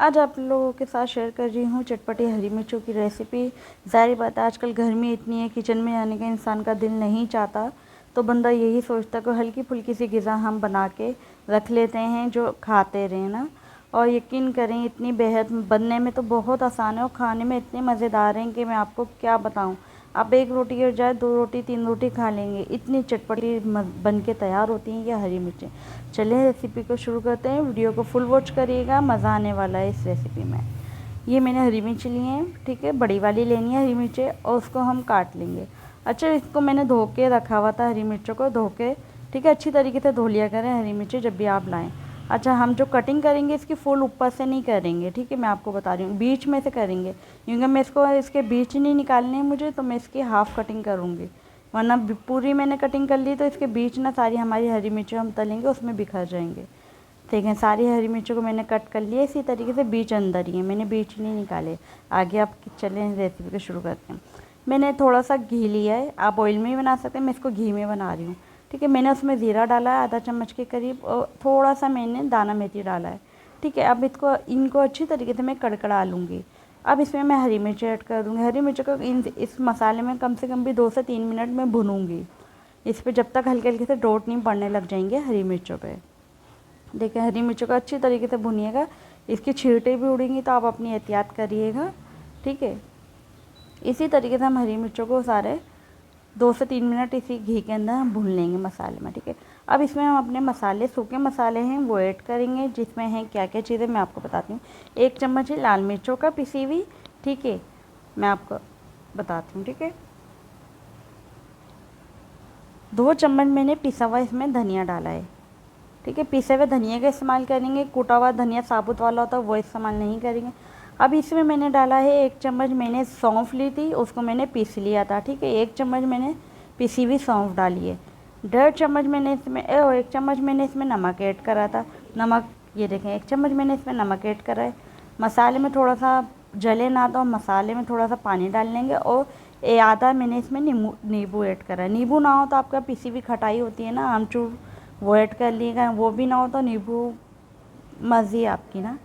आज आप लोगों के साथ शेयर कर रही हूँ चटपटी हरी मिर्चों की रेसिपी। ज़ाहिर बात है आजकल गर्मी इतनी है, किचन में आने का इंसान का दिल नहीं चाहता, तो बंदा यही सोचता है कि हल्की फुल्की सी ग़िज़ा हम बना के रख लेते हैं जो खाते रहें ना। और यकीन करें इतनी बेहद बनने में तो बहुत आसान है और खाने में इतने मज़ेदार हैं कि मैं आपको क्या बताऊँ। आप एक रोटी के बजाय 2 रोटी 3 रोटी खा लेंगे, इतनी चटपटी बन के तैयार होती हैं ये हरी मिर्चें। चलिए रेसिपी को शुरू करते हैं। वीडियो को फुल वॉच करिएगा, मज़ा आने वाला है इस रेसिपी में। ये मैंने हरी मिर्च ली हैं, ठीक है, बड़ी वाली लेनी है हरी मिर्चें और उसको हम काट लेंगे। अच्छा, इसको मैंने धो के रखा हुआ था, हरी मिर्चों को धो के, ठीक है, अच्छी तरीके से धो लिया करें हरी मिर्चें जब भी आप लाएँ। अच्छा, हम जो कटिंग करेंगे इसकी फुल ऊपर से नहीं करेंगे, ठीक है, मैं आपको बता रही हूँ, बीच में से करेंगे, क्योंकि मैं इसके बीच नहीं निकालने हैं मुझे, तो मैं इसकी हाफ़ कटिंग करूँगी, वरना पूरी मैंने कटिंग कर ली तो इसके बीच ना सारी हमारी हरी मिर्चें हम तलेंगे उसमें बिखर जाएंगे। ठीक है, सारी हरी मिर्चों को मैंने कट कर लिया, इसी तरीके से बीच अंदर ही है, मैंने बीच नहीं निकाले। आगे आप चलें रेसिपी को शुरू करते हैं। मैंने थोड़ा सा घी लिया है, आप ऑयल में भी बना सकते हैं, मैं इसको घी में बना रही हूँ, ठीक है। मैंने उसमें ज़ीरा डाला है आधा चम्मच के करीब और थोड़ा सा मैंने दाना मेथी डाला है, ठीक है। अब इनको अच्छी तरीके से मैं कड़कड़ा लूँगी। अब इसमें मैं हरी मिर्च ऐड कर दूँगी। हरी मिर्च को इस मसाले में कम से कम भी 2 से 3 मिनट में भूनूँगी इस पर, जब तक हल्के हल्के से डॉट नहीं पड़ने लग जाएंगे हरी मिर्चों पे। देखिए हरी मिर्चों को अच्छी तरीके से भुनिएगा, इसकी छींटे भी उड़ेंगी तो आप अपनी एहतियात करिएगा, ठीक है। इसी तरीके से हम हरी मिर्चों को सारे 2 से 3 मिनट इसी घी के अंदर हम भून लेंगे मसाले में, ठीक है। अब इसमें हम अपने मसाले, सूखे मसाले हैं वो ऐड करेंगे, जिसमें हैं क्या क्या चीज़ें मैं आपको बताती हूँ। 1 चम्मच है लाल मिर्चों का पिसी हुई, ठीक है, मैं आपको बताती हूँ, ठीक है। 2 चम्मच मैंने पिसा हुआ इसमें धनिया डाला है, ठीक है। पिसे हुए धनिया का इस्तेमाल करेंगे, कूटा हुआ धनिया साबुत वाला होता है वो इस्तेमाल नहीं करेंगे। अब इसमें मैंने डाला है 1 चम्मच मैंने सौंफ ली थी, उसको मैंने पीस लिया था, ठीक है। 1 चम्मच मैंने पिसी हुई सौंफ डाली है। 1.5 चम्मच मैंने इसमें 1 चम्मच मैंने इसमें नमक ऐड करा था। नमक ये देखें 1 चम्मच मैंने इसमें नमक ऐड करा है। मसाले में थोड़ा सा जले ना तो मसाले में थोड़ा सा पानी डाल लेंगे और आधा मैंने इसमें नींबू ऐड करा है। नींबू ना हो तो आपका पिसी हुई खटाई होती है ना आमचूर, वो ऐड कर लिएगा, वो भी ना हो तो नींबू, मर्ज़ी आपकी ना,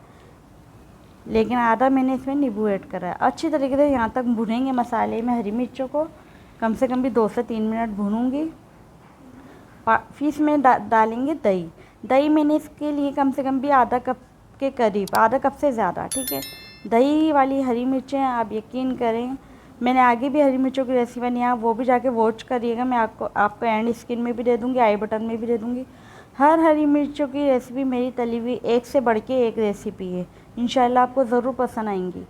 लेकिन आधा मैंने इसमें नींबू ऐड करा है। अच्छी तरीके से यहाँ तक भुनेंगे मसाले में हरी मिर्चों को, कम से कम भी 2 से 3 मिनट भूनूंगी। फिर इसमें डालेंगे दही। दही मैंने इसके लिए कम से कम भी आधा कप के करीब, आधा कप से ज़्यादा, ठीक है। दही वाली हरी मिर्चें आप यकीन करें, मैंने आगे भी हरी मिर्चों की रेसिपी बनी है, वो भी जाके वॉच करिएगा, मैं आपको एंड स्क्रीन में भी दे दूँगी, आई बटन में भी दे दूँगी। हर हरी मिर्चों की रेसिपी मेरी तली हुई एक से बढ़ के एक रेसिपी है, इंशाल्लाह आपको ज़रूर पसंद आएंगी।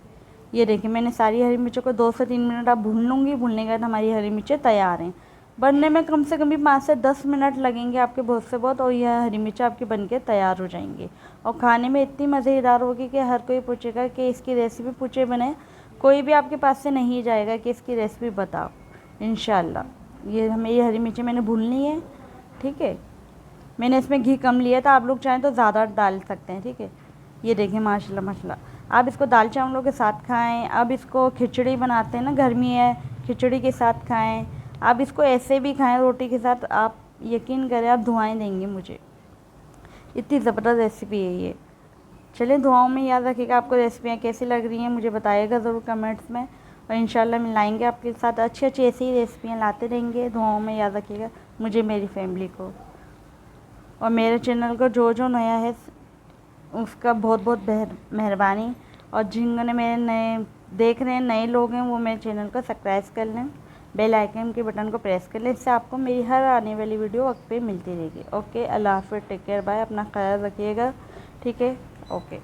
ये देखिए मैंने सारी हरी मिर्चों को 2 से 3 मिनट आप भून लूँगी, भूनने के बाद हमारी हरी मिर्चें तैयार हैं। बनने में कम से कम भी 5 से 10 मिनट लगेंगे आपके बहुत से बहुत, और यह हरी मिर्च आपकी बनके तैयार हो जाएंगी और खाने में इतनी मज़ेदार होगी कि हर कोई पूछेगा कि इसकी रेसिपी पूछे बने, कोई भी आपके पास से नहीं जाएगा कि इसकी रेसिपी बताओ, इंशाल्लाह। ये मेरी हरी मिर्ची मैंने भून ली है, ठीक है। मैंने इसमें घी कम लिया था, आप लोग चाहें तो ज़्यादा डाल सकते हैं, ठीक है। ये देखें माशाल्लाह माशाल्लाह, आप इसको दाल चावलों के साथ खाएं, अब इसको खिचड़ी बनाते हैं ना, गर्मी है, खिचड़ी के साथ खाएं, आप इसको ऐसे भी खाएं रोटी के साथ, आप यकीन करें आप दुआएं देंगे मुझे, इतनी ज़बरदस्त रेसिपी है ये। चलिए दुआओं में याद रखिएगा, आपको रेसिपियाँ कैसी लग रही हैं मुझे बताइएगा ज़रूर कमेंट्स में, और इंशाल्लाह मिलाएंगे आपके साथ अच्छी अच्छी ऐसी ही रेसिपियाँ लाते रहेंगे। दुआओं में याद रखिएगा मुझे, मेरी फैमिली को, और मेरे चैनल को जो नया है उसका बहुत बहुत मेहरबानी, और जिन्होंने मेरे नए देख रहे हैं, नए लोग हैं, वो मेरे चैनल को सब्सक्राइब कर लें, बेल आइकन के बटन को प्रेस कर लें, इससे आपको मेरी हर आने वाली वीडियो वक्त पे मिलती रहेगी। ओके, अल्लाह हाफ़िज़, टेक केयर, बाय, अपना ख्याल रखिएगा, ठीक है, ओके।